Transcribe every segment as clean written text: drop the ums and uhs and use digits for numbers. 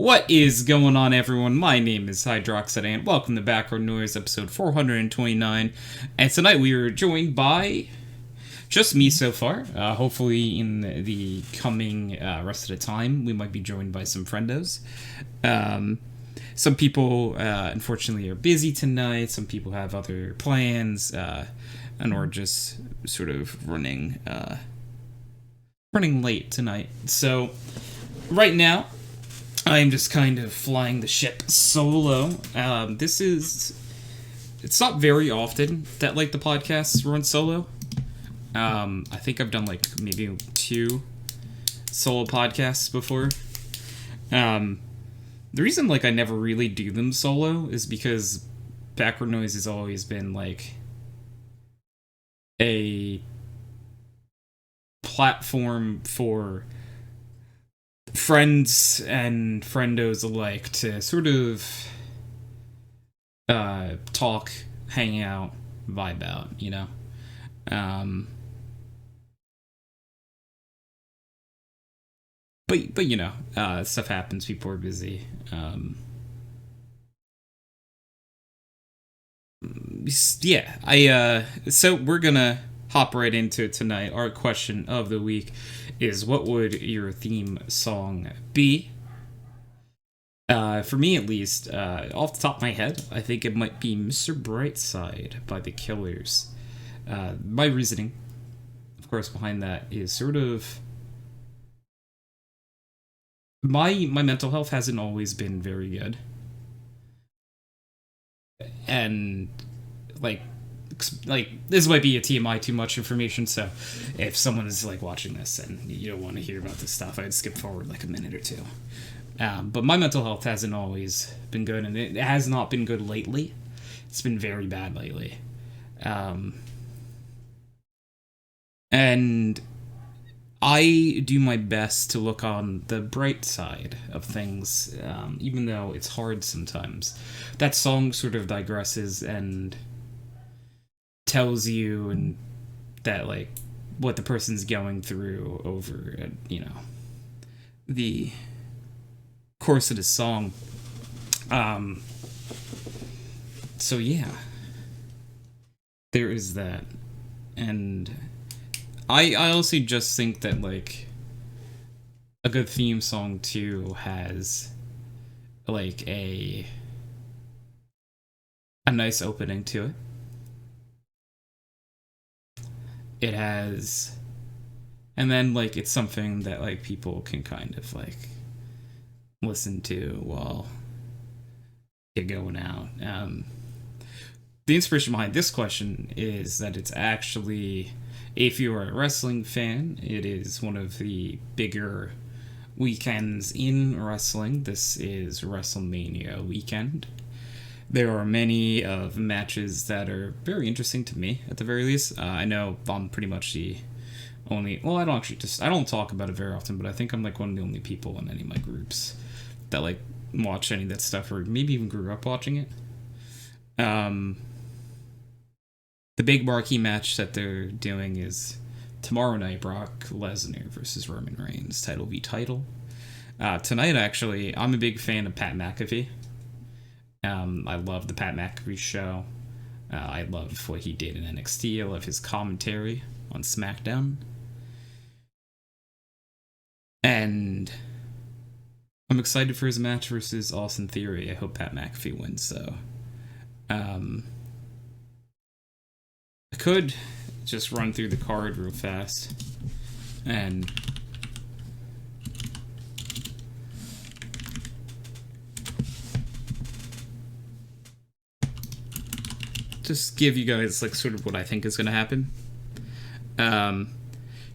What is going on, everyone? My name is HydroxideAnt. Welcome to Background Noise, episode 429. And tonight we are joined by just me so far. Hopefully in the coming rest of the time, we might be joined by some friendos. Some people, unfortunately, are busy tonight. Some people have other plans, and we're just sort of running late tonight. So, right now, I'm just kind of flying the ship solo. It's not very often that, the podcasts run solo. I think I've done, maybe 2 solo podcasts before. The reason, I never really do them solo is because Background Noise has always been, a platform for friends and friendos alike to sort of talk, hang out, vibe out, you know? But you know, stuff happens, people are busy. So we're gonna hop right into it tonight. Our question of the week is, what would your theme song be? For me, at least, off the top of my head, I think it might be Mr. Brightside by The Killers. My reasoning, of course, behind that is sort of my mental health hasn't always been very good. And, this might be a TMI, too much information, so if someone is watching this and you don't want to hear about this stuff, I'd skip forward a minute or two. But my mental health hasn't always been good, and it has not been good lately. It's been very bad lately. And I do my best to look on the bright side of things, even though it's hard sometimes. That song sort of digresses and tells you and that what the person's going through over the course of the song. So yeah, there is that. And I honestly just think that a good theme song too has a nice opening to it. It has, and then it's something that people can kind of listen to while you're going out. The inspiration behind this question is that it's actually, if you're a wrestling fan, it is one of the bigger weekends in wrestling. This is WrestleMania weekend. There are many of matches that are very interesting to me, at the very least. I know I'm pretty much the only... Well, I don't talk about it very often, but I think I'm one of the only people in any of my groups that watch any of that stuff, or maybe even grew up watching it. The big marquee match that they're doing is tomorrow night, Brock Lesnar versus Roman Reigns, title v title. Tonight, actually, I'm a big fan of Pat McAfee. I love the Pat McAfee show. I love what he did in NXT. I love his commentary on SmackDown. And I'm excited for his match versus Austin Theory. I hope Pat McAfee wins, though. I could just run through the card real fast and just give you guys sort of what I think is going to happen.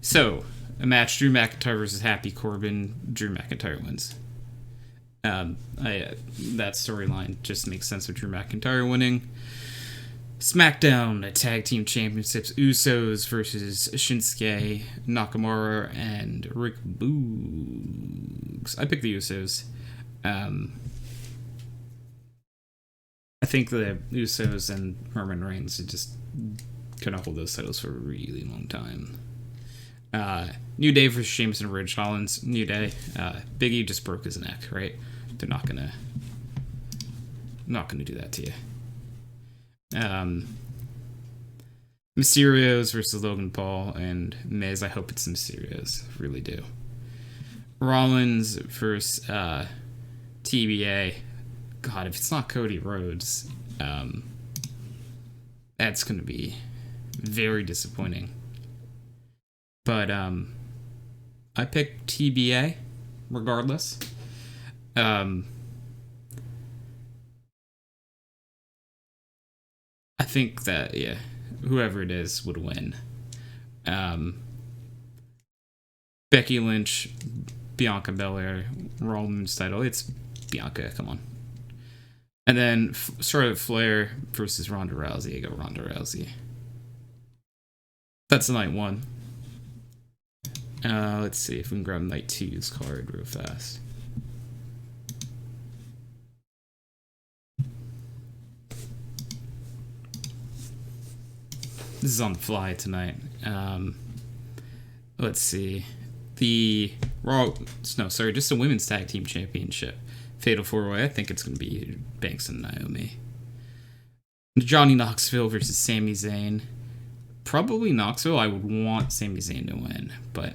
So a match: Drew McIntyre versus Happy Corbin. Drew McIntyre wins. That storyline just makes sense with Drew McIntyre winning. SmackDown Tag Team Championships: Usos versus Shinsuke Nakamura and Rick Boogs. I picked the Usos. I think the Usos and Roman Reigns are just gonna hold those titles for a really long time. New Day versus Sheamus and Ridge Hollins. New Day. Big E just broke his neck, right? they're not gonna do that to you. Mysterio's versus Logan Paul and Miz. I hope it's Mysterio's. Really do. Rollins versus TBA. God, if it's not Cody Rhodes, that's gonna be very disappointing. But I picked TBA regardless. I think that whoever it is would win. Becky Lynch, Bianca Belair, Rollins title. It's Bianca, come on. And then Charlotte Flair versus Ronda Rousey. I go Ronda Rousey. That's night 1. Let's see if we can grab night 2's card real fast. This is on the fly tonight. Let's see. Just a women's tag team championship. Fatal 4-Way. I think it's going to be Banks and Naomi. Johnny Knoxville versus Sami Zayn. Probably Knoxville. I would want Sami Zayn to win. But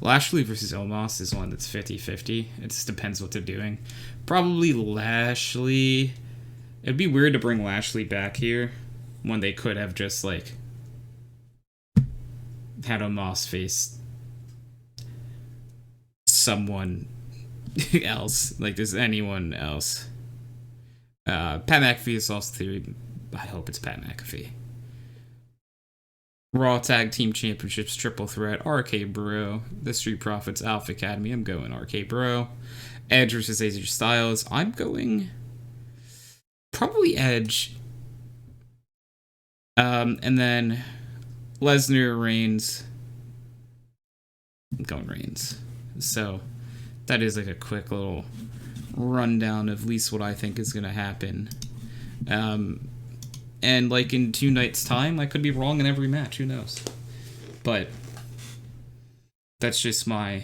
Lashley versus Omos is one that's 50-50. It just depends what they're doing. Probably Lashley. It'd be weird to bring Lashley back here when they could have just, like, had Omos face someone else. Like, there's anyone else. Pat McAfee is also theory. I hope it's Pat McAfee. Raw Tag Team Championships Triple Threat. RK Bro. The Street Profits Alpha Academy. I'm going RK Bro. Edge versus AJ Styles. I'm going probably Edge. And then Lesnar, Reigns. I'm going Reigns. So that is like a quick little rundown of at least what I think is going to happen. And like in 2 nights' time, I could be wrong in every match. Who knows? But that's just my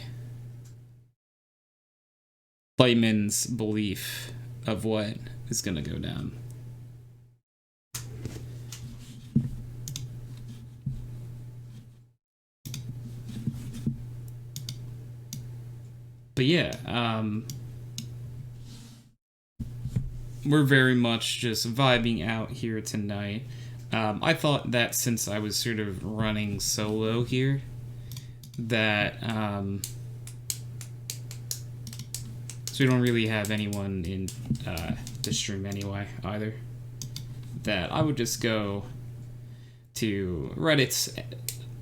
layman's belief of what is going to go down. But yeah, we're very much just vibing out here tonight. I thought that since I was sort of running solo here, that so we don't really have anyone in the stream anyway either, that I would just go to Reddit's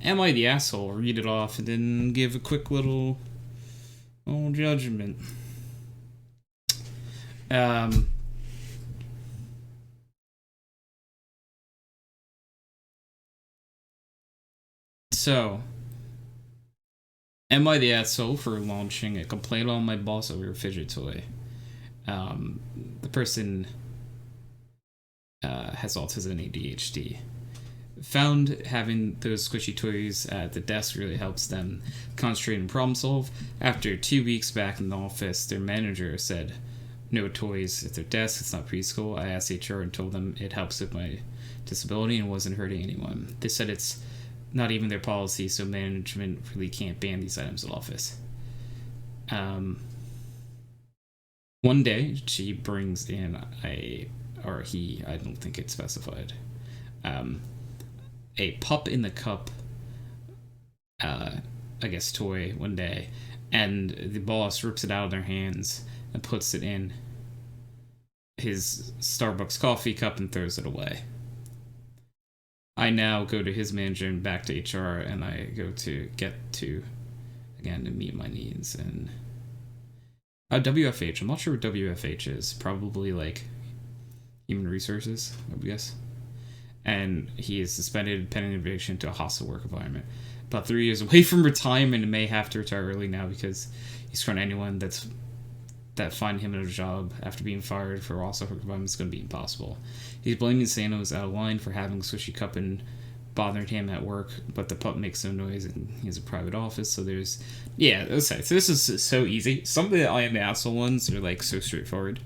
Am I the Asshole, read it off, and then give a quick little judgment. So, am I the asshole for launching a complaint on my boss over a fidget toy? The person has autism and ADHD. Found having those squishy toys at the desk really helps them concentrate and problem solve. After 2 weeks back in the office, their manager said, no toys at their desk, it's not preschool. I asked HR and told them it helps with my disability and wasn't hurting anyone. They said it's not even their policy, so management really can't ban these items at office. One day, she brings in I don't think it's specified, a pup in the cup, I guess, toy one day, and the boss rips it out of their hands and puts it in his Starbucks coffee cup and throws it away. I now go to his manager and back to HR, and I go to to meet my needs. And WFH, I'm not sure what WFH is. Probably like human resources, I would guess. And he is suspended pending eviction to a hostile work environment. About 3 years away from retirement and may have to retire early now because he's trying anyone that find him a job after being fired for hostile work environment is going to be impossible. He's blaming Sano's out of line for having a squishy cup and bothering him at work, but the pup makes no noise and he has a private office, so there's... Yeah, okay, so this is so easy. Some of the I am the asshole ones are, like, so straightforward.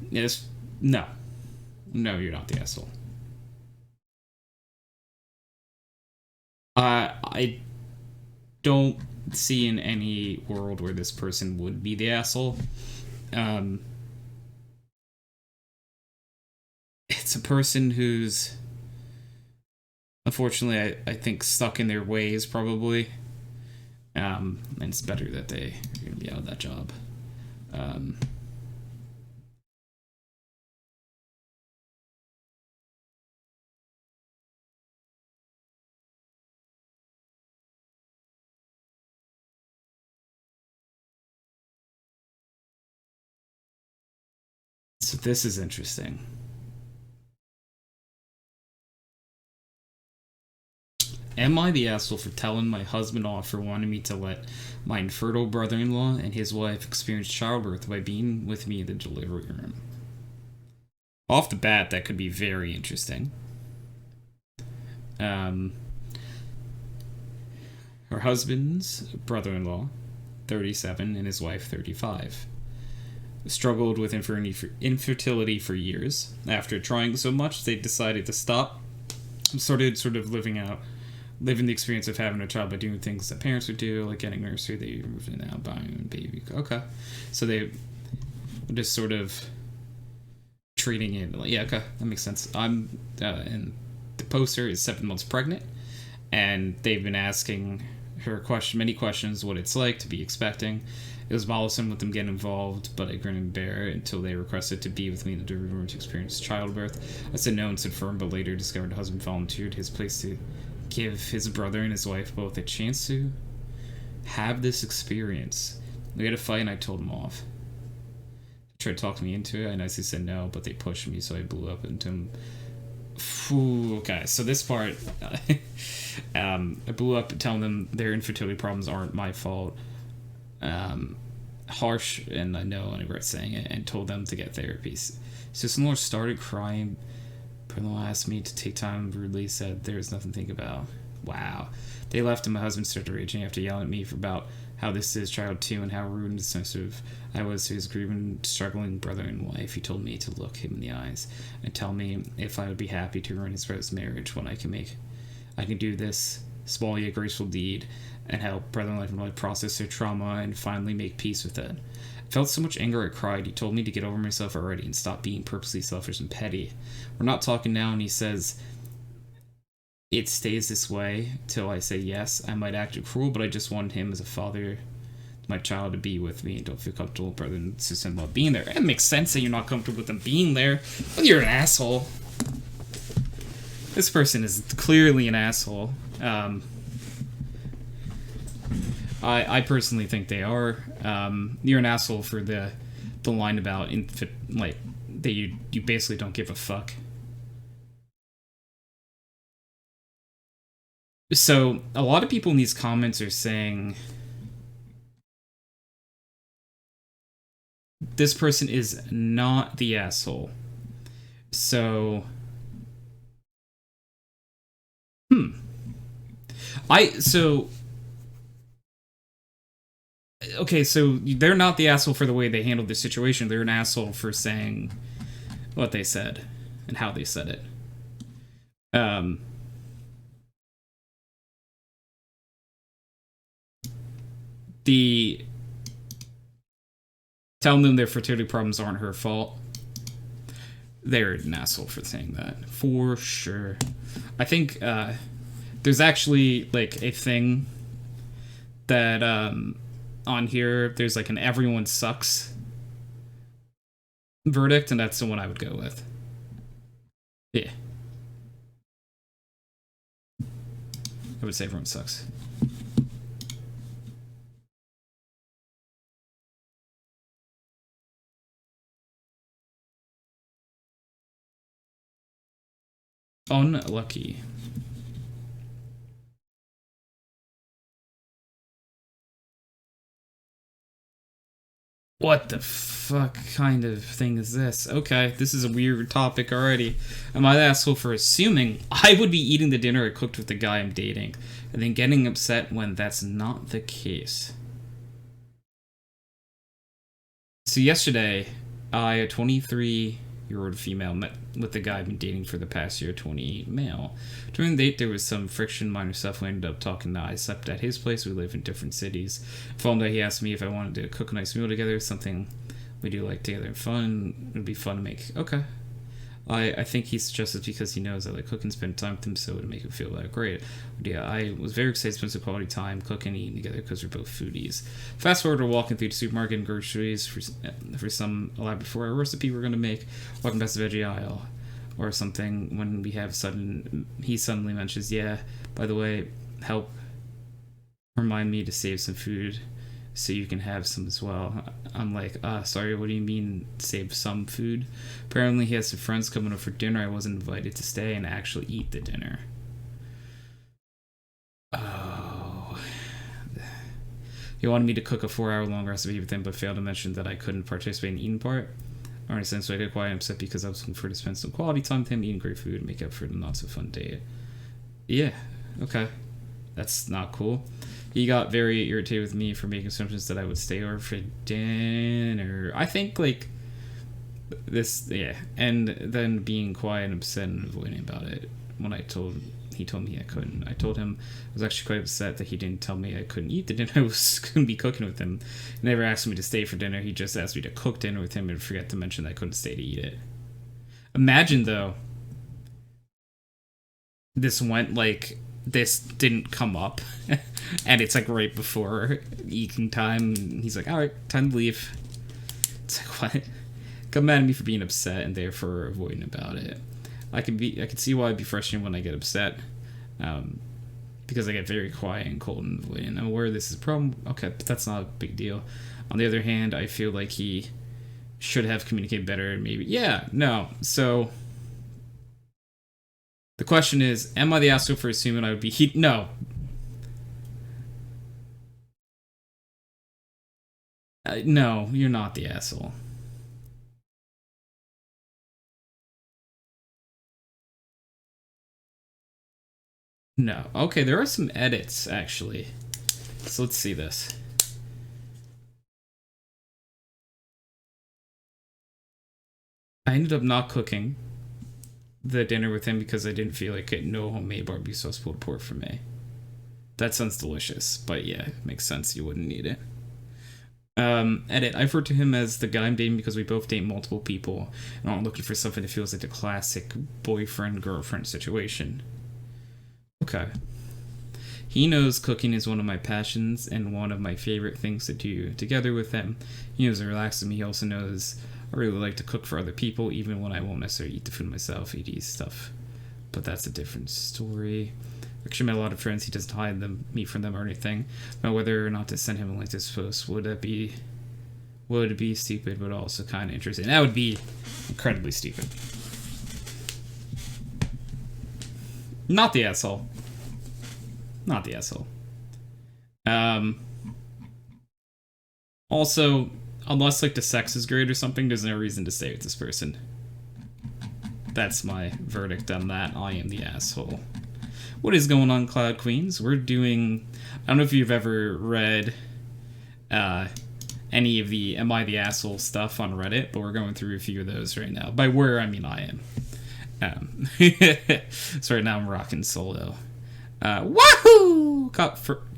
Yes. No. No, you're not the asshole. I don't see in any world where this person would be the asshole. It's a person who's, unfortunately, I think stuck in their ways, probably. And it's better that they are going to be out of that job. So this is interesting. Am I the asshole for telling my husband off for wanting me to let my infertile brother-in-law and his wife experience childbirth by being with me in the delivery room? Off the bat, that could be very interesting. Her husband's brother-in-law, 37, and his wife, 35. Struggled with infertility for years. After trying so much, they decided to stop. Started sort of living the experience of having a child by doing things that parents would do, like getting nursery. They moved in now, buying a baby. Okay. So they just sort of treating it like, yeah, okay, that makes sense. And the poster is 7 months pregnant, and they've been asking her many questions, what it's like to be expecting. It was bothersome with them getting involved, but I grin and bear until they requested to be with me in the delivery room to experience childbirth. I said no and said firm, but later discovered the husband volunteered his place to give his brother and his wife both a chance to have this experience. We had a fight and I told him off. They tried to talk me into it. I nicely said no, but they pushed me, so I blew up into him. Okay, so this part, I blew up telling them their infertility problems aren't my fault. Harsh, and I know I regret saying it, and told them to get therapy. Sister-in-law started crying. Brother-in-law asked me to take time, rudely said there's nothing to think about. Wow. They left and my husband started raging after yelling at me about how this is child 2 and how rude and dismissive I was to his grieving, struggling brother and wife. He told me to look him in the eyes and tell me if I would be happy to ruin his brother's marriage when I can do this small yet graceful deed and help brother-in-law and wife process their trauma and finally make peace with it. I felt so much anger I cried. He told me to get over myself already and stop being purposely selfish and petty. We're not talking now, and he says it stays this way till I say yes. I might act cruel, but I just want him as a father to my child to be with me and don't feel comfortable with brother and sister-in-law being there. It makes sense that you're not comfortable with them being there, but you're an asshole. This person is clearly an asshole. I personally think they are. You're an asshole for the line about that you basically don't give a fuck. So a lot of people in these comments are saying this person is not the asshole. So okay, so they're not the asshole for the way they handled the situation. They're an asshole for saying what they said and how they said it. Telling them their fertility problems aren't her fault. They're an asshole for saying that, for sure. I think there's actually like a thing that on here, there's like an everyone sucks verdict, and that's the one I would go with. Yeah. I would say everyone sucks. Unlucky. What the fuck kind of thing is this? Okay, this is a weird topic already. Am I the asshole for assuming I would be eating the dinner I cooked with the guy I'm dating, and then getting upset when that's not the case? So yesterday, a 23-year-old female met with the guy I've been dating for the past year, 28 male. During the date, there was some friction, minor stuff. We ended up talking. I slept at his place. We live in different cities. Following that, he asked me if I wanted to cook a nice meal together, something we do like together and fun. It would be fun to make. Okay. I think he suggested because he knows I like cooking, spend time with him, so it would make him feel that great. But yeah, I was very excited to spend some quality time cooking and eating together because we're both foodies. Fast forward, we're walking through the supermarket and groceries for some elaborate for a recipe we're going to make, walking past the veggie aisle or something when he suddenly mentions, yeah, by the way, help remind me to save some food so you can have some as well. I'm like, sorry, what do you mean save some food? Apparently he has some friends coming over for dinner. I wasn't invited to stay and actually eat the dinner. Oh. He wanted me to cook a 4-hour-long recipe with him, but failed to mention that I couldn't participate in the eating part. Or in a sense, I got quiet and upset because I was looking for to spend some quality time with him, eating great food, and make up for the not-so-fun date. Yeah, okay. That's not cool. He got very irritated with me for making assumptions that I would stay over for dinner. I think, like, this, yeah. And then being quiet and upset and avoiding about it when he told me I couldn't. I told him I was actually quite upset that he didn't tell me I couldn't eat the dinner I was going to be cooking with him. He never asked me to stay for dinner. He just asked me to cook dinner with him and forget to mention that I couldn't stay to eat it. Imagine, though, this didn't come up and it's like right before eating time and he's like, all right, time to leave. It's like, what? Come mad at me for being upset and therefore avoiding about it. I can see why I'd be frustrated when I get upset, because I get very quiet and cold and avoiding. I'm aware this is a problem. Okay, but that's not a big deal. On the other hand, I feel like he should have communicated better. Maybe, yeah, no. So the question is, am I the asshole for assuming I would be no. No, you're not the asshole. No. Okay, there are some edits, actually. So let's see this. I ended up not cooking the dinner with him because I didn't feel like it. No homemade barbecue sauce pulled pork for me. That sounds delicious, but yeah, makes sense. You wouldn't need it. Edit. I refer to him as the guy I'm dating because we both date multiple people and aren't looking for something that feels like the classic boyfriend-girlfriend situation. Okay. He knows cooking is one of my passions and one of my favorite things to do together with him. He knows it relaxes me. He also knows I really like to cook for other people, even when I won't necessarily eat the food myself. He eats stuff. But that's a different story. Actually, met a lot of friends. He doesn't hide me from them or anything. About whether or not to send him a link to this post would be stupid, but also kind of interesting. That would be incredibly stupid. Not the asshole. Not the asshole. Also, unless like the sex is great or something, there's no reason to stay with this person. That's my verdict on that. I am the asshole. What is going on, Cloud Queens? We're doing... I don't know if you've ever read any of the Am I the Asshole stuff on Reddit, but we're going through a few of those right now. By we're, I mean I am. So right now I'm rocking solo. Woohoo!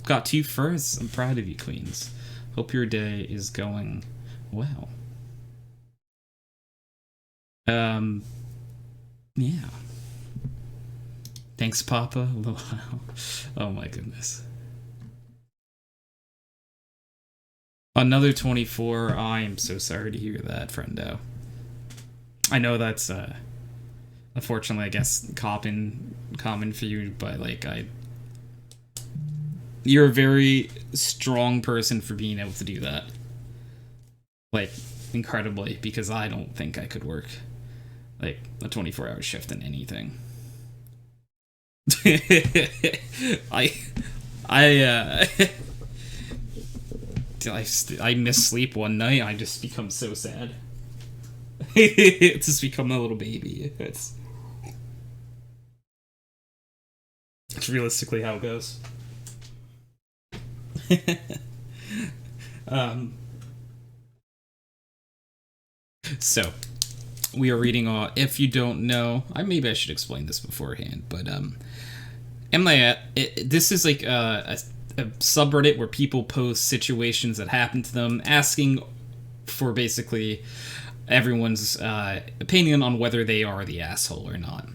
Got 2 firsts. I'm proud of you, Queens. Hope your day is going well. Yeah. Thanks, Papa. Oh my goodness. Another 24. I am so sorry to hear that, friendo. I know that's unfortunately, I guess, common for you, but like you're a very strong person for being able to do that. Like, incredibly, because I don't think I could work like a 24-hour shift in anything. I I miss sleep one night. I just become so sad. It's just become a little baby. It's realistically how it goes. So we are reading if you don't know, maybe I should explain this beforehand, but this is like a subreddit where people post situations that happen to them, asking for basically everyone's opinion on whether they are the asshole or not.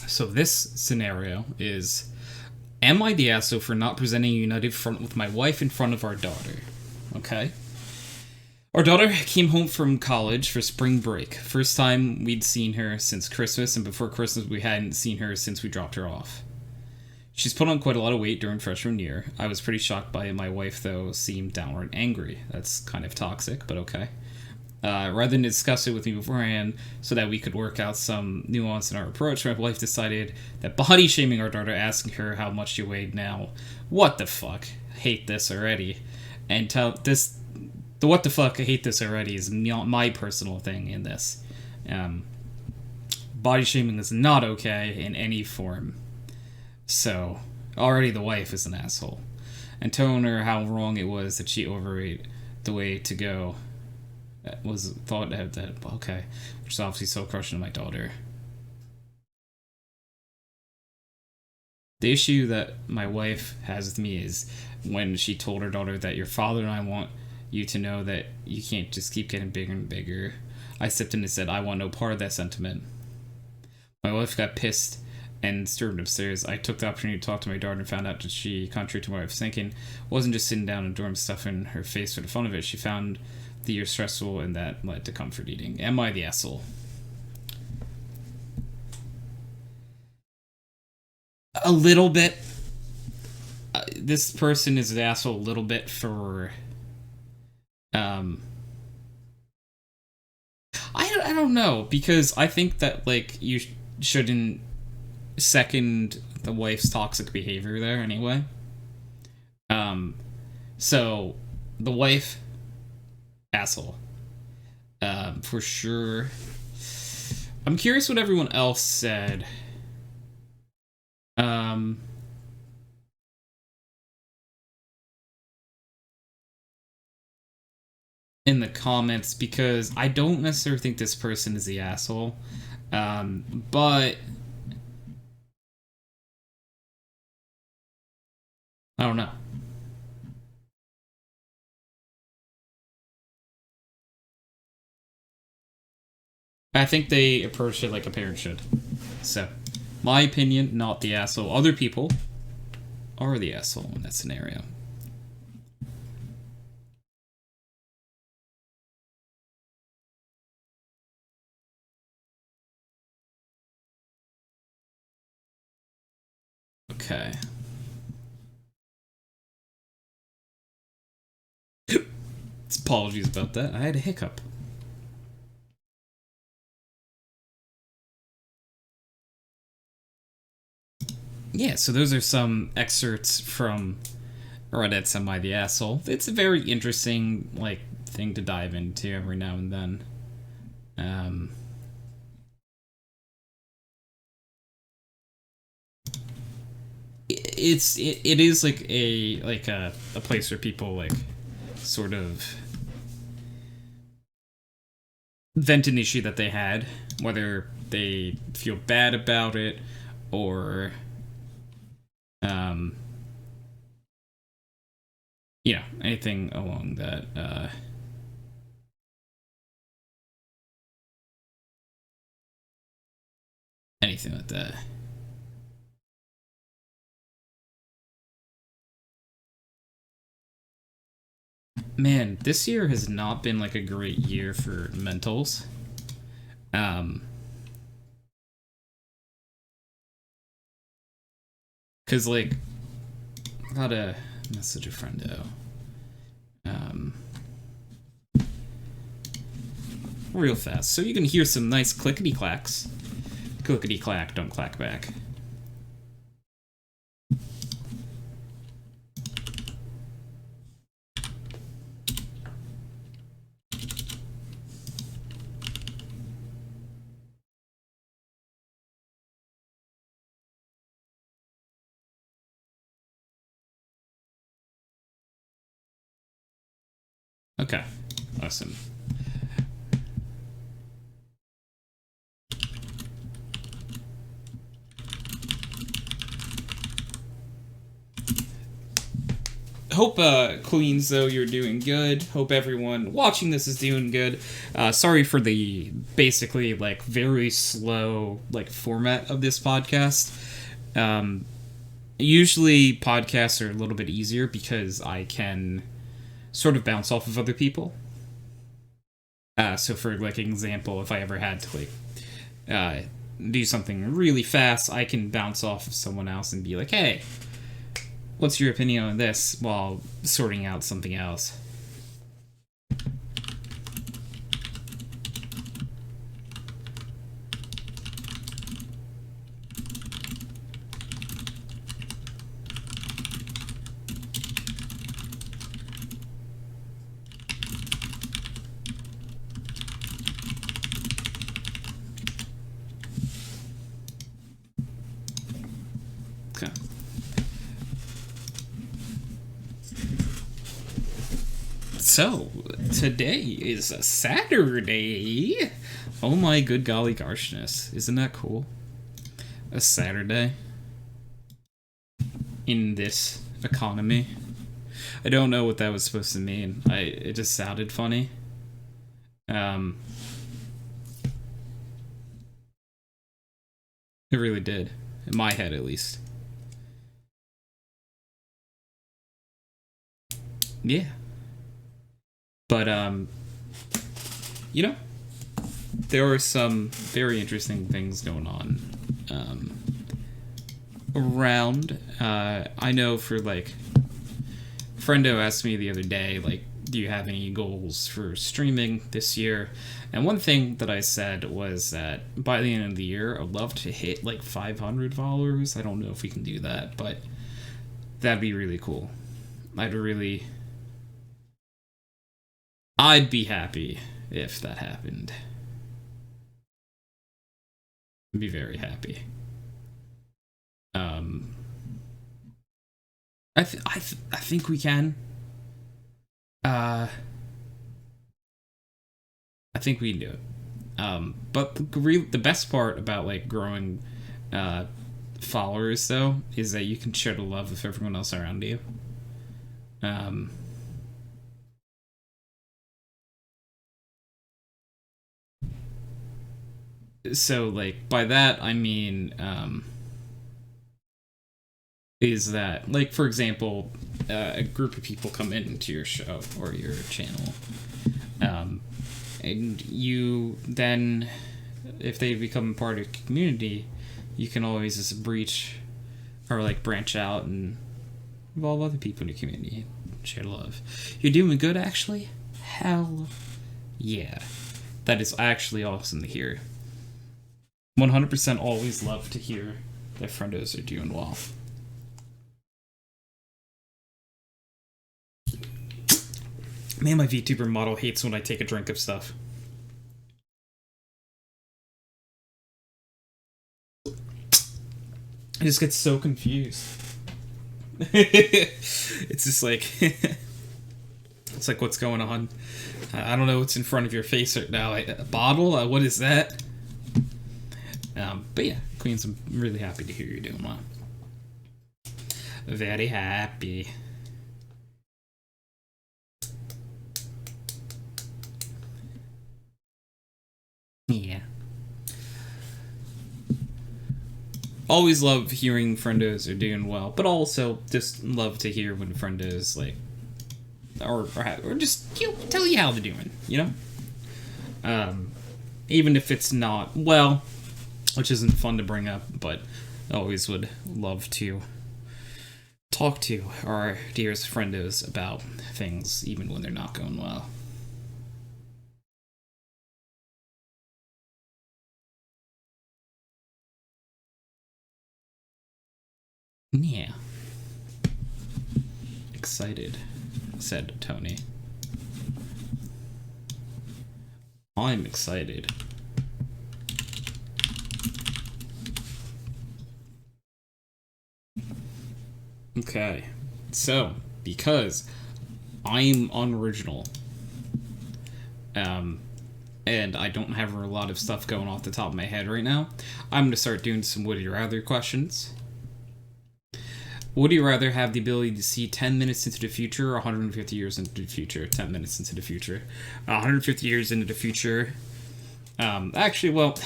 So this scenario is, am I the asshole for not presenting a united front with my wife in front of our daughter? Okay. Our daughter came home from college for spring break. First time we'd seen her since Christmas, and before Christmas we hadn't seen her since we dropped her off. She's put on quite a lot of weight during freshman year. I was pretty shocked by it. My wife, though, seemed downright angry. That's kind of toxic, but okay. Rather than discuss it with me beforehand so that we could work out some nuance in our approach, my wife decided that body-shaming our daughter, asking her how much she weighed now. What the fuck? Hate this already. And the what the fuck, I hate this already is not my personal thing in this. Body shaming is not okay in any form. So, already the wife is an asshole. And telling her how wrong it was that she overweight, the way to go was thought to have that, okay, which is obviously so crushing to my daughter. The issue that my wife has with me is when she told her daughter that your father and I want you to know that you can't just keep getting bigger and bigger. I stepped in and said, I want no part of that sentiment. My wife got pissed and stormed upstairs. I took the opportunity to talk to my daughter and found out that she, contrary to what I was thinking, wasn't just sitting down and doing stuff in her face for the fun of it. She found the year stressful, and that led to comfort eating. Am I the asshole? A little bit. This person is an asshole a little bit for... I don't know, because I think that, like, you shouldn't second the wife's toxic behavior there anyway. So, the wife, asshole. For sure. I'm curious what everyone else said. In the comments, because I don't necessarily think this person is the asshole, but I don't know. I think they approach it like a parent should. So, my opinion, not the asshole. Other people are the asshole in that scenario. Okay. Apologies about that. I had a hiccup. Yeah, so those are some excerpts from Reddit's Am I the Asshole? It's a very interesting, like, thing to dive into every now and then. It is like a place where people like sort of vent an issue that they had, whether they feel bad about it or anything along that anything like that. Man, this year has not been like a great year for mentals. Cause like I got a message a friendo. Real fast. So you can hear some nice clickety clacks. Clickety clack, don't clack back. Okay. Awesome. Hope, Queens, though, you're doing good. Hope everyone watching this is doing good. Sorry for the basically, like, very slow, like, format of this podcast. Usually podcasts are a little bit easier because I can sort of bounce off of other people. So for, like, an example, if I ever had to, like, do something really fast, I can bounce off of someone else and be like, hey, what's your opinion on this, while sorting out something else? Okay. So, today is a Saturday. Oh my good golly goshhness. Isn't that cool? A Saturday in this economy. I don't know what that was supposed to mean. It just sounded funny. It really did. In my head, at least. Yeah. But, you know, there are some very interesting things going on, around. I know for, like, Friendo asked me the other day, like, do you have any goals for streaming this year? And one thing that I said was that by the end of the year, I'd love to hit, like, 500 followers. I don't know if we can do that, but that'd be really cool. I'd be happy if that happened. I'd be very happy. I think we can. I think we can do it. But the best part about, like, growing followers, though, is that you can share the love with everyone else around you. So, like, by that I mean, is that, like, for example, a group of people come into your show or your channel, and you then, if they become part of the community, you can always just breach or, like, branch out and involve other people in your community, share love. You're doing good, actually? Hell yeah. That is actually awesome to hear. 100% always love to hear that friendos are doing well. Man, my VTuber model hates when I take a drink of stuff. I just get so confused. It's just like... it's like, what's going on? I don't know what's in front of your face right now. A bottle? What is that? But yeah, Queens, I'm really happy to hear you're doing well. Very happy. Yeah. Always love hearing friendos are doing well, but also just love to hear when friendos, like, or just, you know, tell you how they're doing, you know? Even if it's not well, which isn't fun to bring up, but I always would love to talk to our dearest friendos about things, even when they're not going well. Yeah. Excited, said Tony. I'm excited. Okay, so, because I'm unoriginal, And I don't have a lot of stuff going off the top of my head right now. I'm going to start doing some would you rather questions. Would you rather have the ability to see 10 minutes into the future or 150 years into the future? 10 minutes into the future. 150 years into the future. Actually, well,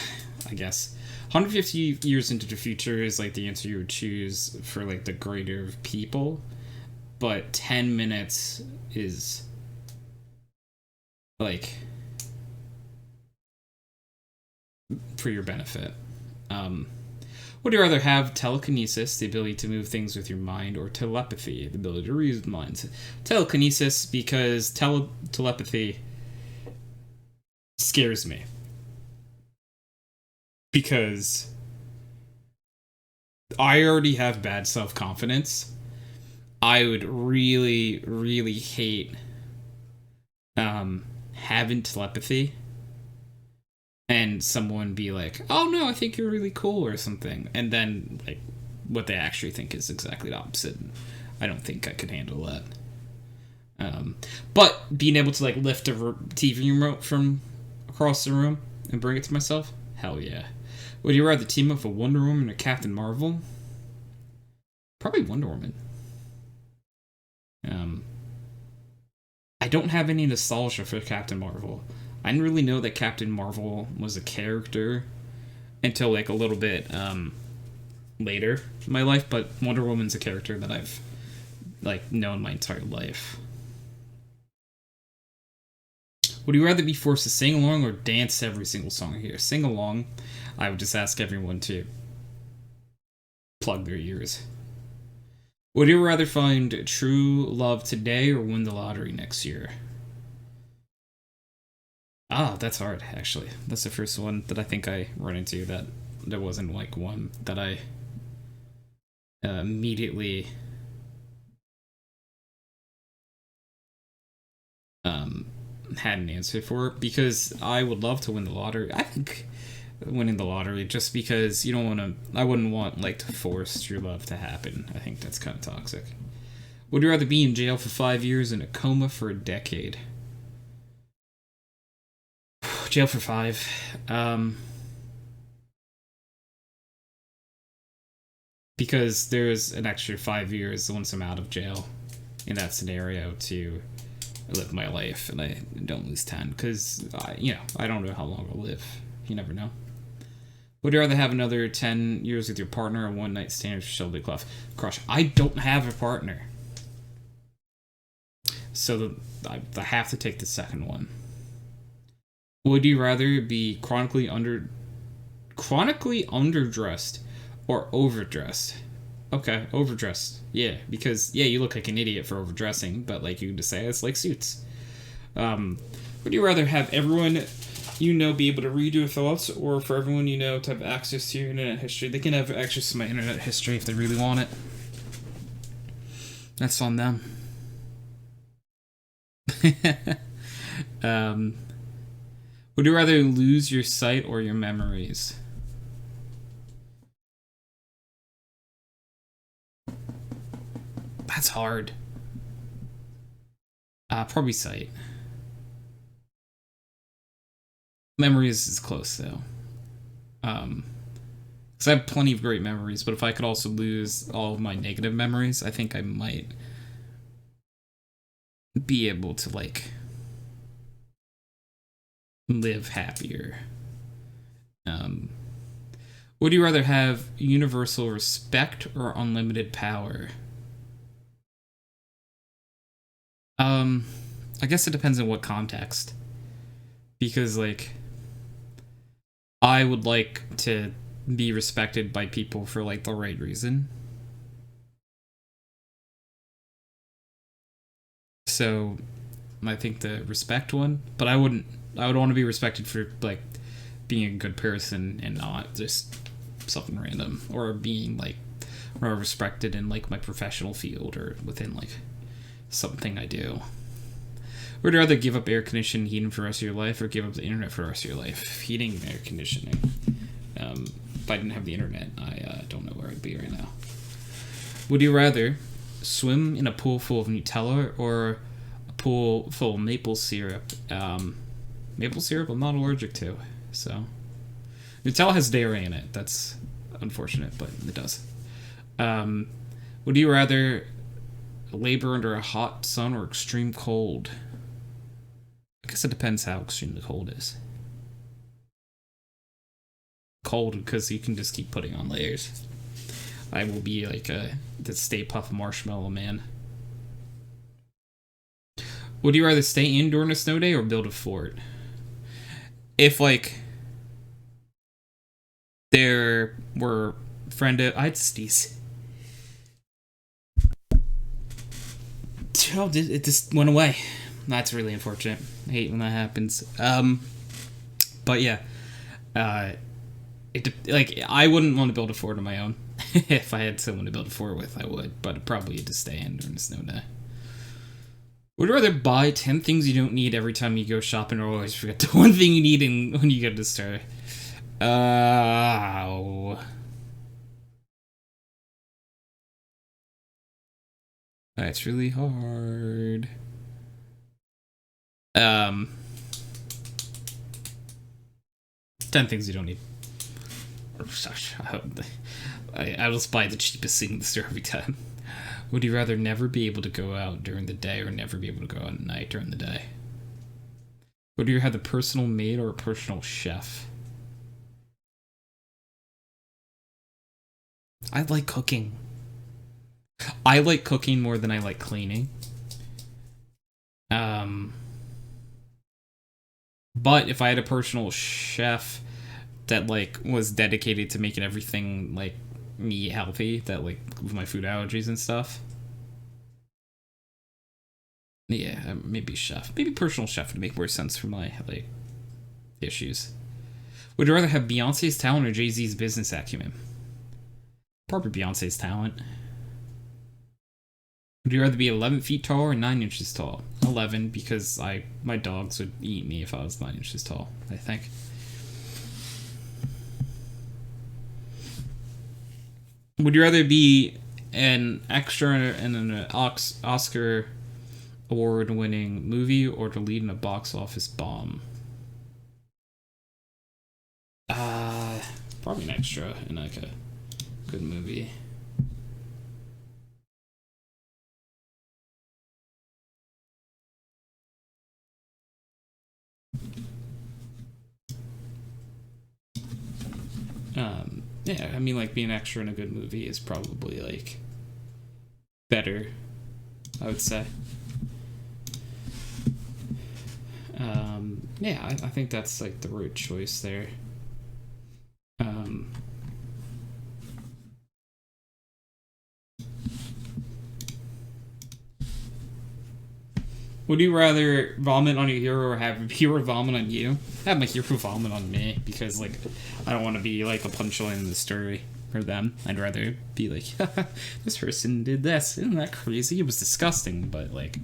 I guess 150 years into the future is like the answer you would choose for like the greater of people. But 10 minutes is like for your benefit. Would you rather have telekinesis, the ability to move things with your mind, or telepathy, the ability to read minds? Telekinesis, because telepathy scares me. Because I already have bad self-confidence. I would really, really hate having telepathy and someone be like, oh no, I think you're really cool or something, and then like what they actually think is exactly the opposite. I don't think I could handle that. But being able to like lift a TV remote from across the room and bring it to myself, hell yeah. Would you rather team up with Wonder Woman or Captain Marvel? Probably Wonder Woman. I don't have any nostalgia for Captain Marvel. I didn't really know that Captain Marvel was a character until like a little bit later in my life, but Wonder Woman's a character that I've like known my entire life. Would you rather be forced to sing along or dance every single song here? Sing along. I would just ask everyone to plug their ears. Would you rather find true love today or win the lottery next year? Ah, that's hard, actually. That's the first one that I think I run into that there wasn't like one that I immediately had an answer for, because I would love to win the lottery. I think winning the lottery, just because you don't want to, I wouldn't want like to force true love to happen. I think that's kind of toxic. Would you rather be in jail for 5 years and a coma for a decade? Jail for 5. Because there's an extra 5 years once I'm out of jail in that scenario to live my life, and I don't lose 10, because I don't know how long I'll live. You never know. Would you rather have another 10 years with your partner or one night stand with Shelby Crush? I don't have a partner, so I have to take the second one. Would you rather be chronically underdressed or overdressed? Okay, overdressed. Yeah, because you look like an idiot for overdressing, but like you can just say it's like suits. Would you rather have everyone you know be able to read your thoughts, or for everyone you know to have access to your internet history? They can have access to my internet history if they really want it. That's on them. Would you rather lose your sight or your memories? That's hard. Probably sight. Memories is close though. Because I have plenty of great memories, but if I could also lose all of my negative memories, I think I might be able to like live happier. Would you rather have universal respect or unlimited power? I guess it depends on what context. Because, like, I would like to be respected by people for, like, the right reason. So, I think the respect one. But I would want to be respected for, like, being a good person and not just something random. Or being, like, more respected in, like, my professional field or within, like, something I do. Would you rather give up air conditioning heating for the rest of your life or give up the internet for the rest of your life? Heating and air conditioning. If I didn't have the internet, I don't know where I'd be right now. Would you rather swim in a pool full of Nutella or a pool full of maple syrup? Maple syrup I'm not allergic to, so. Nutella has dairy in it. That's unfortunate, but it does. Would you rather labor under a hot sun or extreme cold? I guess it depends how extreme the cold is. Cold because you can just keep putting on layers. I will be like the Stay Puft Marshmallow Man. Would you rather stay indoor on a snow day or build a fort? If, like, there were I'd sneeze. Oh, it just went away. That's really unfortunate. I hate when that happens. But yeah, I wouldn't want to build a fort on my own. If I had someone to build a fort with, I would, but I'd probably just stay in during a snow day. Would you rather buy 10 things you don't need every time you go shopping, or always forget the one thing you need when you go to the store? That's really hard. 10 things you don't need. I will just buy the cheapest thing in the store every time. Would you rather never be able to go out during the day or never be able to go out at night during the day? Would you have a personal maid or a personal chef? I like cooking. I like cooking more than I like cleaning. But if I had a personal chef that, like, was dedicated to making everything, like, me healthy, that, like, with my food allergies and stuff. Yeah, maybe chef. Maybe personal chef would make more sense for my, like, issues. Would you rather have Beyonce's talent or Jay-Z's business acumen? Probably Beyonce's talent. Would you rather be 11 feet tall or 9 inches tall? 11, because my dogs would eat me if I was 9 inches tall, I think. Would you rather be an extra in an Oscar award-winning movie or to lead in a box office bomb? Probably an extra in, like, a good movie. Yeah, I mean, like, being an extra in a good movie is probably, like, better, I would say. Yeah, I think that's, like, the right choice there. Would you rather vomit on your hero or have your hero vomit on you? Have my hero vomit on me, because, like, I don't want to be, like, a punchline in the story for them. I'd rather be like, this person did this. Isn't that crazy? It was disgusting, but, like...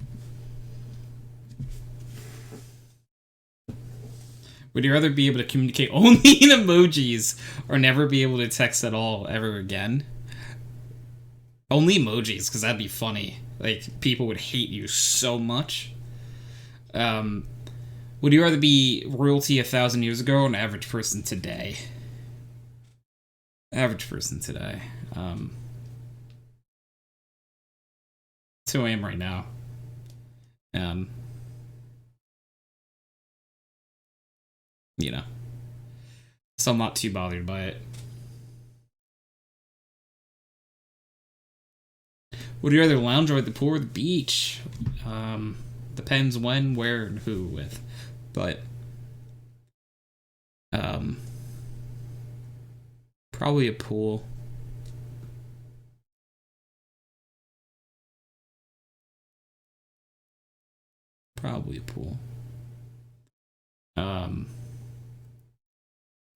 Would you rather be able to communicate only in emojis or never be able to text at all ever again? Only emojis, because that'd be funny. Like, people would hate you so much. Would you rather be royalty 1,000 years ago or an average person today? Average person today. That's who I am right now. You know. So I'm not too bothered by it. Would you rather lounge or at the pool or the beach? Depends when, where, and who with. But, probably a pool. Probably a pool. Would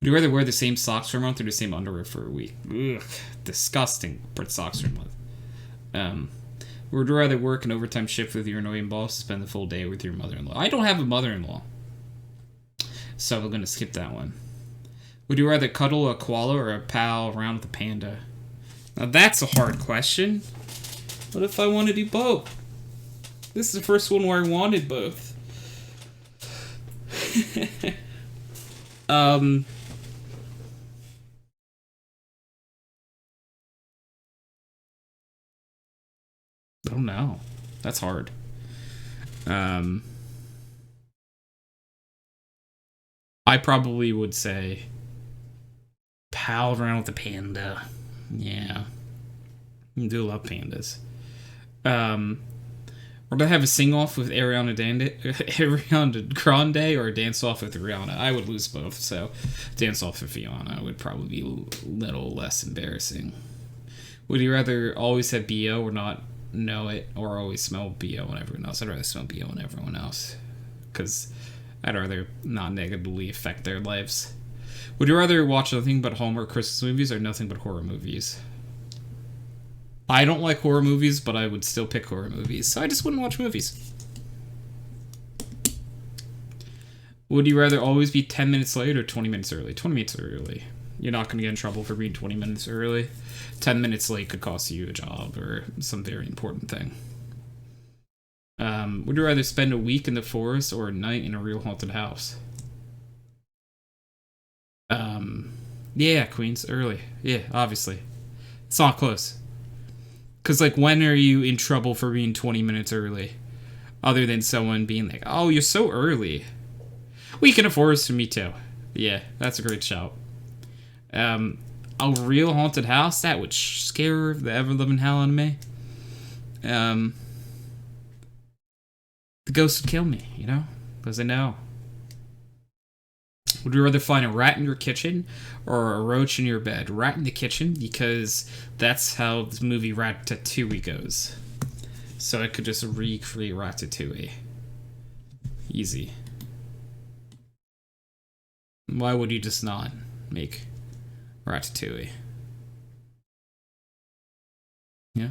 you rather wear the same socks for a month or the same underwear for a week? Ugh, disgusting. Put socks for a month. Would you rather work an overtime shift with your annoying boss or spend the full day with your mother-in-law? I don't have a mother-in-law, so we're gonna skip that one. Would you rather cuddle a koala or a pal around with a panda? Now that's a hard question. What if I want to do both? This is the first one where I wanted both. um, I don't know. That's hard. Um, I probably would say pal around with the panda. Yeah, I do love pandas. Um, or to have a sing off with Ariana Grande or a dance off with Rihanna. I would lose both, so dance off with Rihanna would probably be a little less embarrassing. Would you rather always have BO or not know it, or always smell BO on everyone else? I'd rather smell BO on everyone else, because I'd rather not negatively affect their lives. Would you rather watch nothing but Hallmark Christmas movies or nothing but horror movies? I don't like horror movies, but I would still pick horror movies, so I just wouldn't watch movies. Would you rather always be 10 minutes late or 20 minutes early? 20 minutes early. You're not going to get in trouble for being 20 minutes early. 10 minutes late could cost you a job or some very important thing. Would you rather spend a week in the forest or a night in a real haunted house? Yeah, Queens, early. Yeah, obviously. It's not close. Because, like, when are you in trouble for being 20 minutes early? Other than someone being like, oh, you're so early. Week in a forest for me, too. Yeah, that's a great shout. A real haunted house? That would scare the ever-living hell out of me. The ghost would kill me, you know? Because I know. Would you rather find a rat in your kitchen or a roach in your bed? Rat in the kitchen, because that's how the movie Ratatouille goes. So I could just recreate Ratatouille. Easy. Why would you just not make Ratatouille? Yeah.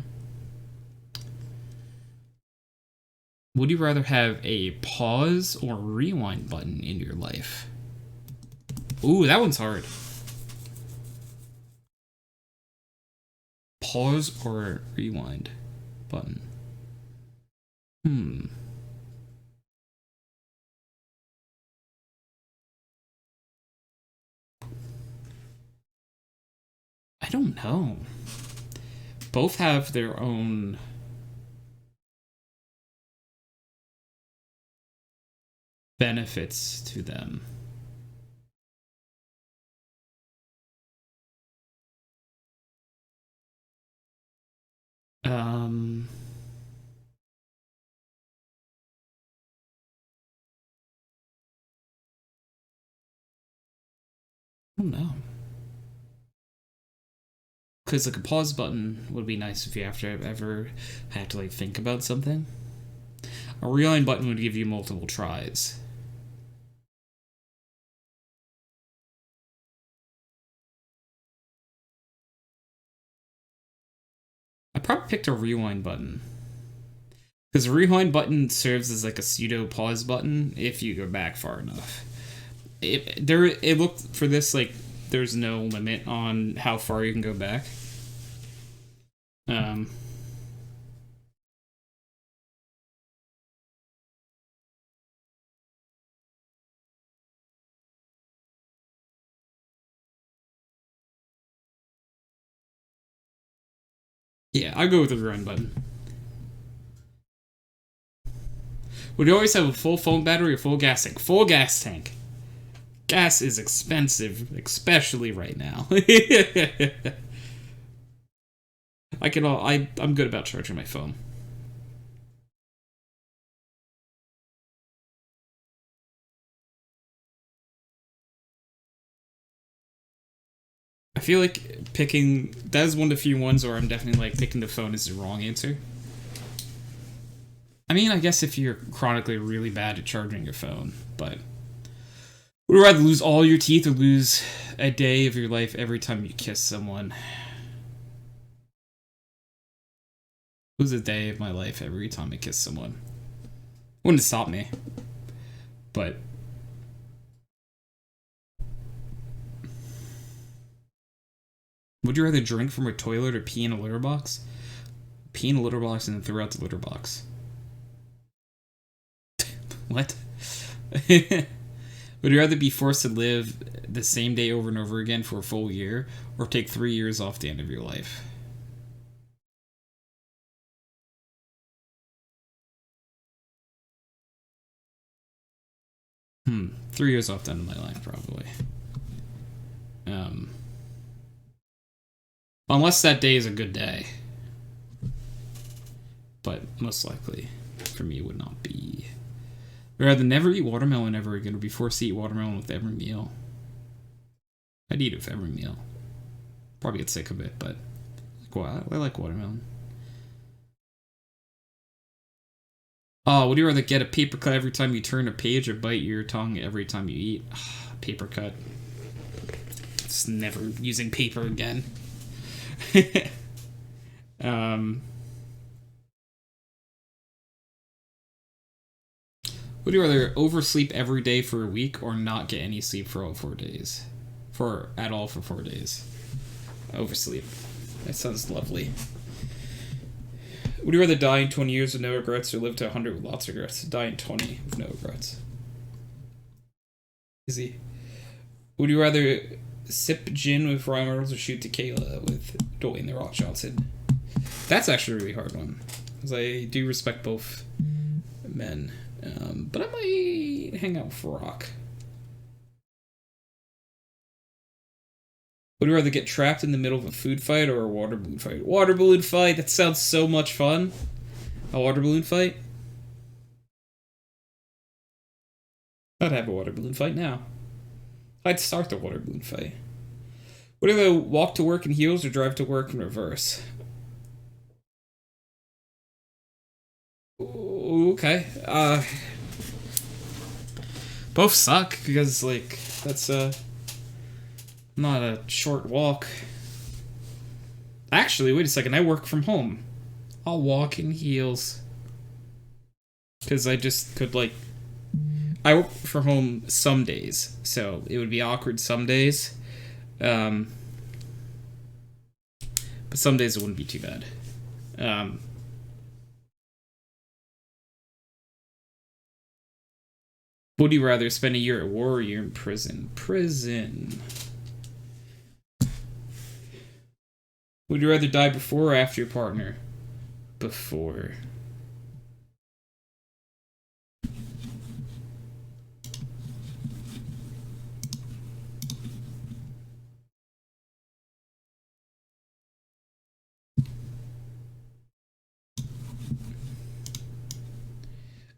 Would you rather have a pause or rewind button in your life? Ooh, that one's hard. Pause or rewind button? I don't know. Both have their own benefits to them. I don't know. Because, like, a pause button would be nice if you ever had to, like, think about something. A rewind button would give you multiple tries. I probably picked a rewind button. Because a rewind button serves as, like, a pseudo pause button if you go back far enough. It looked for this like there's no limit on how far you can go back. Yeah, I'll go with the rewind button. Would you always have a full phone battery or full gas tank? Full gas tank. Gas is expensive, especially right now. I'm good about charging my phone. I feel like picking that is one of the few ones where I'm definitely like picking the phone is the wrong answer. I mean, I guess if you're chronically really bad at charging your phone, but would you rather lose all your teeth or lose a day of your life every time you kiss someone? Lose a day of my life every time I kiss someone. Wouldn't stop me, but would you rather drink from a toilet or pee in a litter box? Pee in a litter box and then throw out the litter box. What? Would you rather be forced to live the same day over and over again for a full year, or take 3 years off the end of your life? 3 years off the end of my life, probably. Um, unless that day is a good day. But most likely, for me, it would not be. I'd rather never eat watermelon ever again, or be forced to eat watermelon with every meal. I'd eat it with every meal. Probably get sick of it, but I like watermelon. Oh, would you rather get a paper cut every time you turn a page, or bite your tongue every time you eat? Paper cut. Just never using paper again. Would you rather oversleep every day for a week, or not get any sleep for all 4 days? For 4 days. Oversleep. That sounds lovely. Would you rather die in 20 years with no regrets, or live to 100 with lots of regrets? Die in 20 with no regrets. Easy. Would you rather sip gin with Ryan Reynolds, or shoot tequila with Dwayne The Rock Johnson? That's actually a really hard one, because I do respect both men. But I might hang out with Rock. Would you rather get trapped in the middle of a food fight, or a water balloon fight? Water balloon fight! That sounds so much fun. A water balloon fight? I'd have a water balloon fight now. I'd start the water balloon fight. Would you rather walk to work in heels, or drive to work in reverse? Okay. Both suck, because, like, that's not a short walk. Actually, wait a second. I work from home. I'll walk in heels. Because I just could, like... I work from home some days, so it would be awkward some days. But some days it wouldn't be too bad. Would you rather spend a year at war, or a year in prison? Prison. Would you rather die before or after your partner? Before.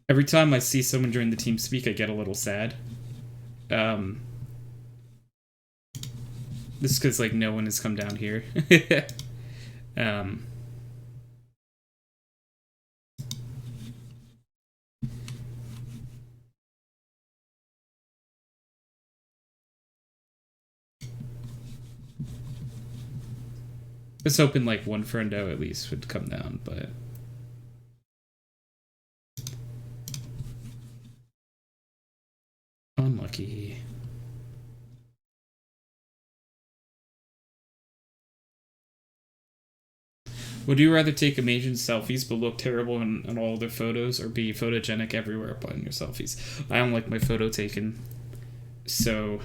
Every time I see someone join the team speak, I get a little sad. This is because, like, no one has come down here. I was hoping, like, one friendo at least would come down, but... Unlucky. Would you rather take amazing selfies but look terrible in all their photos, or be photogenic everywhere but in your selfies? I don't like my photo taken, so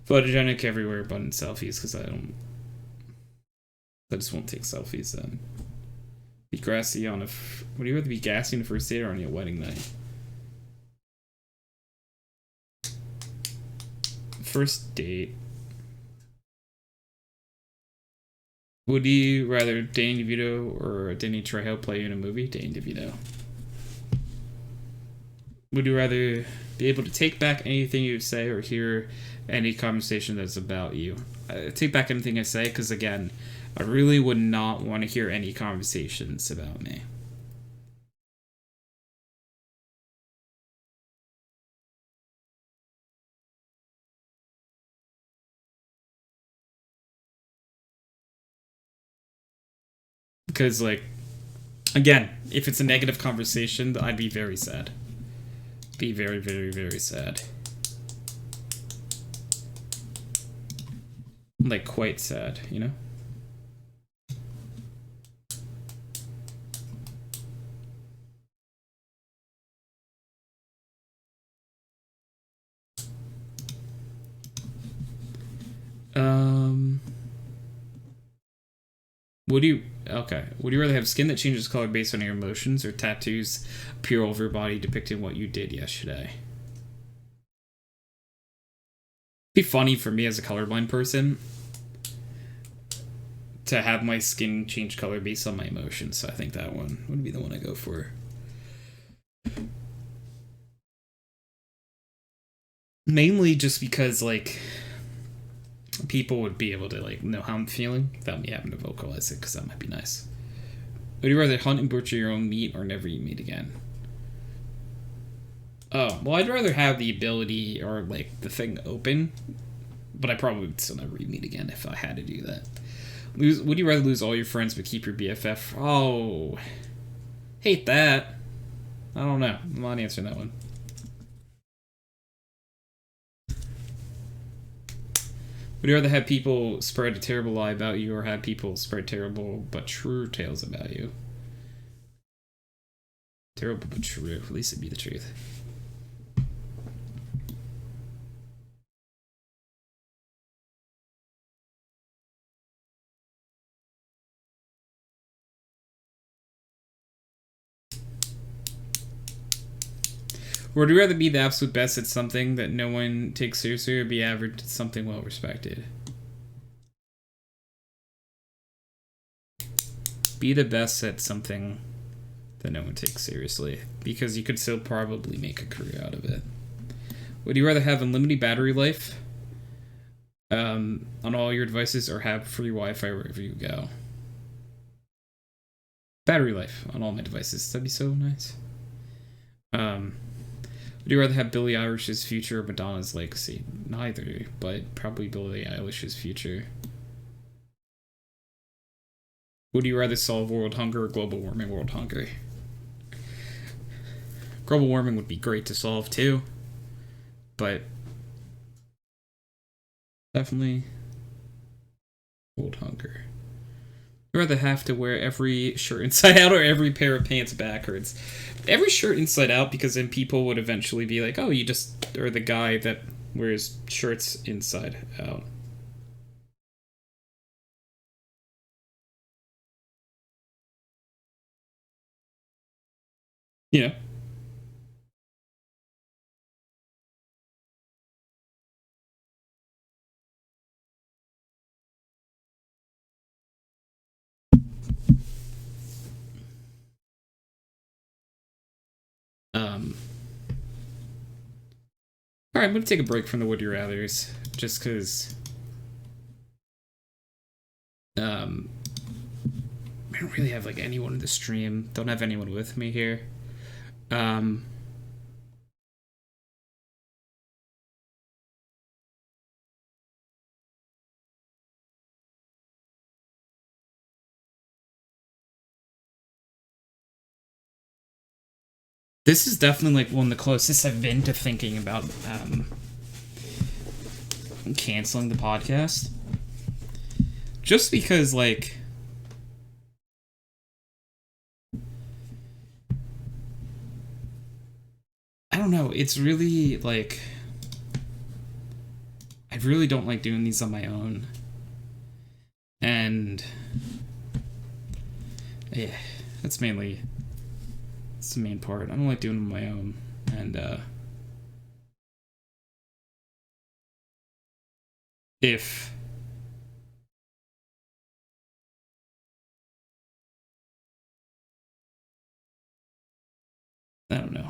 photogenic everywhere but in selfies, because I just won't take selfies then. Be grassy on would you rather be gassy on a first date, or on your wedding night? First date. Would you rather Danny DeVito or Danny Trejo play you in a movie? Danny DeVito. Would you rather be able to take back anything you say, or hear any conversation that's about you? Take back anything I say, because, again, I really would not want to hear any conversations about me. Because, like, again, if it's a negative conversation, I'd be very sad. Be very, very, very sad. Like, quite sad, you know? Would you okay? Would you rather have skin that changes color based on your emotions, or tattoos appear over your body depicting what you did yesterday? It'd be funny for me as a colorblind person to have my skin change color based on my emotions. So I think that one would be the one I go for. Mainly just because like people would be able to like know how I'm feeling without me having to vocalize it, because that might be nice. Would you rather hunt and butcher your own meat or never eat meat again? Oh, well, I'd rather have the ability or like the thing open, but I probably would still never eat meat again if I had to do that. Would you rather lose all your friends but keep your BFF? Oh, hate that. I don't know. I'm not answering that one. Would you rather have people spread a terrible lie about you or have people spread terrible but true tales about you? Terrible but true. At least it'd be the truth. Would you rather be the absolute best at something that no one takes seriously or be average at something well respected? Be the best at something that no one takes seriously, because you could still probably make a career out of it. Would you rather have unlimited battery life on all your devices or have free Wi-Fi wherever you go? Battery life on all my devices. That'd be so nice. Would you rather have Billie Eilish's future or Madonna's legacy? Neither, but probably Billie Eilish's future. Would you rather solve world hunger or global warming world hunger? Global warming would be great to solve too, but definitely world hunger. Would you rather have to wear every shirt inside out or every pair of pants backwards? Every shirt inside out, because then people would eventually be like, oh, you just are the guy that wears shirts inside out. Yeah. Um. All right, I'm gonna take a break from the Would You Rather's just because um I don't really have like anyone in the stream. Don't have anyone with me here. Um. This is definitely like one of the closest I've been to thinking about canceling the podcast. Just because like I don't know, it's really like I really don't like doing these on my own. And yeah, that's the main part. I don't like doing them on my own. And if I don't know.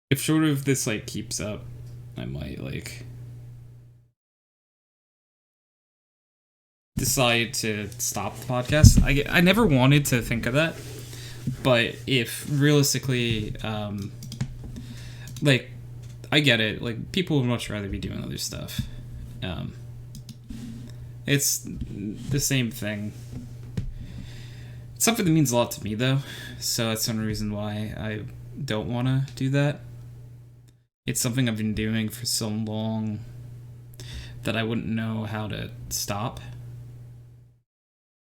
If sort of this like keeps up, I might like decide to stop the podcast. I never wanted to think of that, but if realistically, like I get it. Like people would much rather be doing other stuff. Um, it's the same thing. It's something that means a lot to me though, so that's one reason why I don't want to do that. It's something I've been doing for so long that I wouldn't know how to stop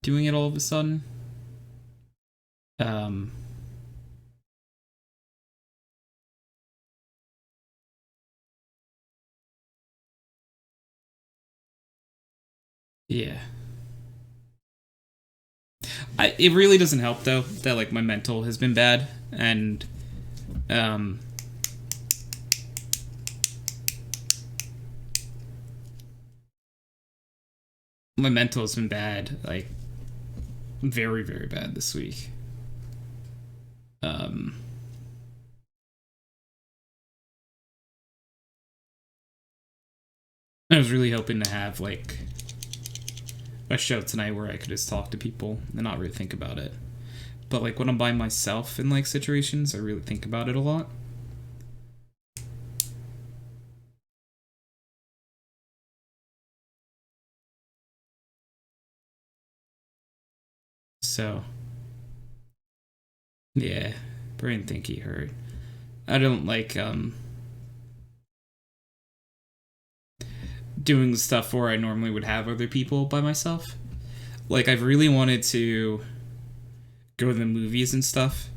doing it all of a sudden. Um, Yeah. It really doesn't help though that like my mental has been bad, and um my mental has been bad, like very very bad this week. um I was really hoping to have like a show tonight where I could just talk to people and not really think about it. But like when I'm by myself in like situations, I really think about it a lot. So yeah, brain thinky hurt. I don't like doing the stuff where I normally would have other people by myself. Like I've really wanted to go to the movies and stuff,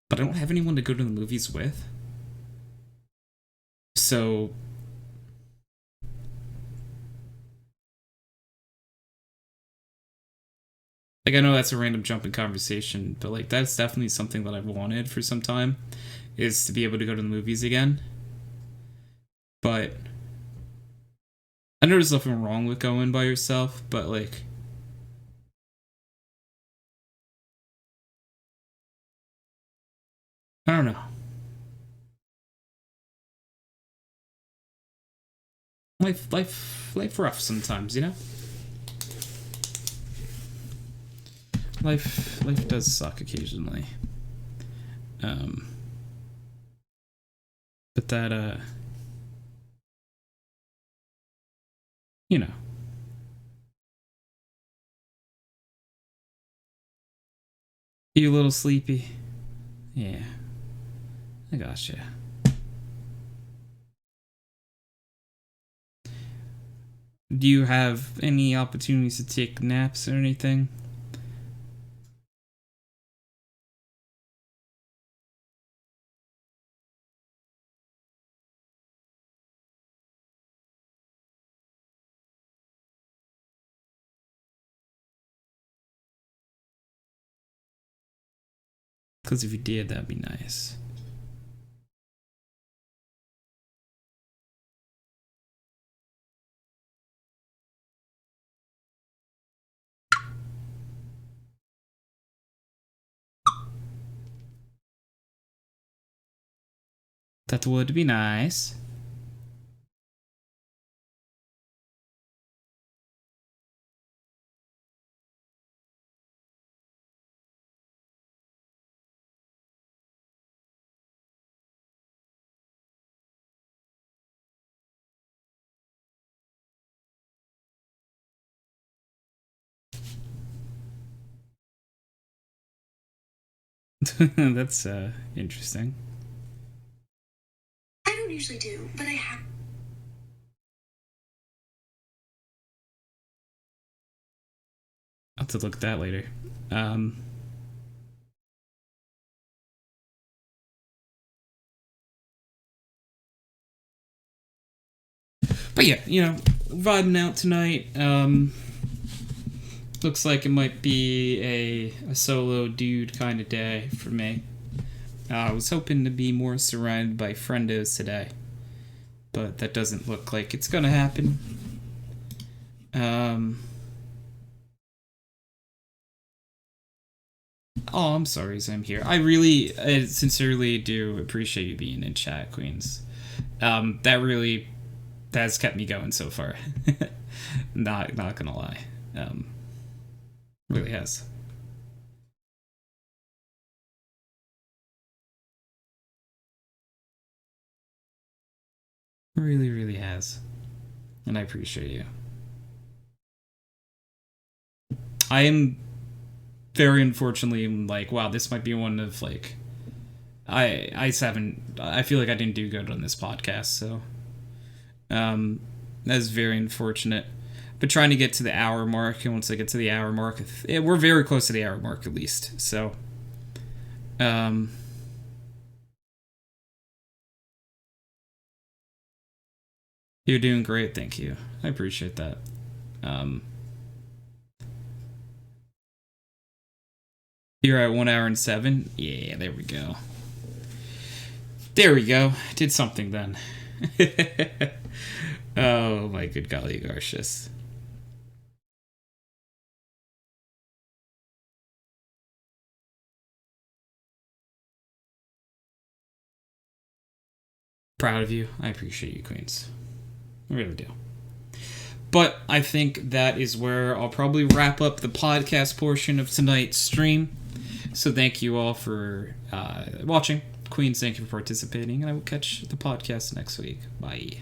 but I don't have anyone to go to the movies with. So like I know that's a random jump in conversation, but like that's definitely something that I've wanted for some time, is to be able to go to the movies again. But I know there's nothing wrong with going by yourself, but like I don't know. Life rough sometimes, you know? Life does suck occasionally. Um but that you know. You a little sleepy? Yeah. I gotcha. Do you have any opportunities to take naps or anything? Because if you did, that'd be nice. That would be nice. That's interesting. I don't usually do, but I have. I'll have to look at that later. Um, but yeah, vibing out tonight. Looks like it might be a solo dude kind of day for me. I was hoping to be more surrounded by friendos today, but that doesn't look like it's gonna happen. Um, oh, I'm sorry, I'm here. I sincerely do appreciate you being in chat, Queens. That really has kept me going so far. Not gonna lie. Really has. Really, really has. And I appreciate you. I am very unfortunately like, wow, this might be one of like I just haven't I feel like I didn't do good on this podcast, so that's very unfortunate. But trying to get to the hour mark, and once I get to the hour mark, we're very close to the hour mark at least. So um you're doing great, thank you. I appreciate that. You're at 1 hour and 7? Yeah, there we go. There we go. Did something then. Oh my good golly gracious. Proud of you. I appreciate you, Queens. I really do. But I think that is where I'll probably wrap up the podcast portion of tonight's stream. So thank you all for watching. Queens, thank you for participating. And I will catch the podcast next week. Bye.